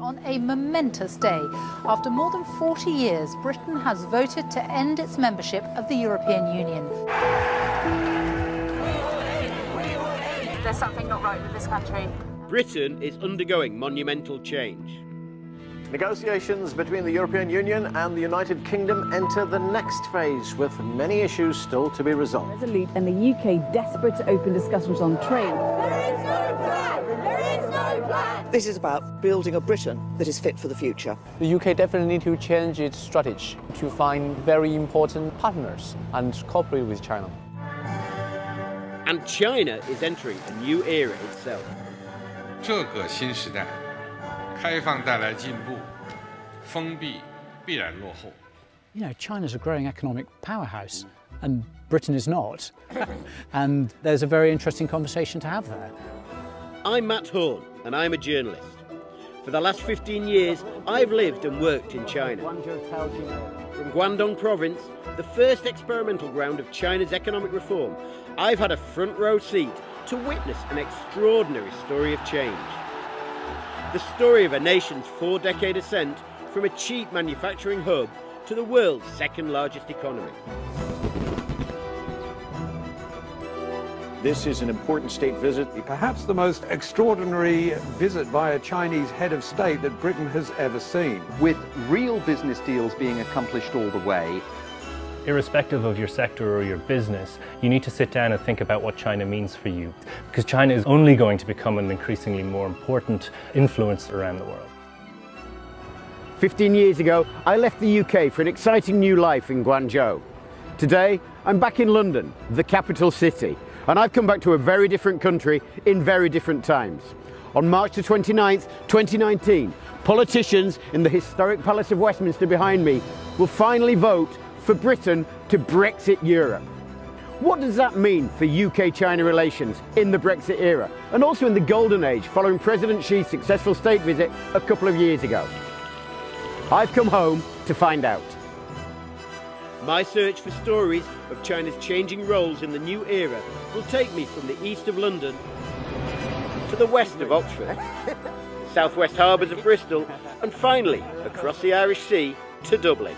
on a momentous day. After more than 40 years, Britain has voted to end its membership of the European Union. There's something not right with this country. Britain is undergoing monumental change. Negotiations between the European Union and the United Kingdom enter the next phase, with many issues still to be resolved. Resolute and the UK desperate to open discussions on trade. There is no plan! There is no plan! This is about building a Britain that is fit for the future. The UK definitely needs to change its strategy to find very important partners and cooperate with China. And China is entering a new era itself. 这个新时代，开放带来进步，封闭必然落后。You know, China's a growing economic powerhouse, and Britain is not. And there's a very interesting conversation to have there. I'm Matt Horn, and I'm a journalist. For the last 15 years, I've lived and worked in China. From Guangdong province, the first experimental ground of China's economic reform, I've had a front row seat to witness an extraordinary story of change. The story of a nation's 4-decade ascent from a cheap manufacturing hub to the world's second largest economy. This is an important state visit. Perhaps the most extraordinary visit by a Chinese head of state that Britain has ever seen. With real business deals being accomplished all the way. Irrespective of your sector or your business, you need to sit down and think about what China means for you, because China is only going to become an increasingly more important influence around the world. 15 years ago, I left the UK for an exciting new life in Guangzhou. Today, I'm back in London, the capital city, and I've come back to a very different country in very different times. On March the 29th, 2019, politicians in the historic Palace of Westminster behind me will finally vote for Britain to Brexit Europe. What does that mean for UK-China relations in the Brexit era, and also in the golden age following President Xi's successful state visit a couple of years ago? I've come home to find out. My search for stories of China's changing roles in the new era will take me from the east of London to the west of Oxford, southwest harbours of Bristol, and finally across the Irish Sea to Dublin.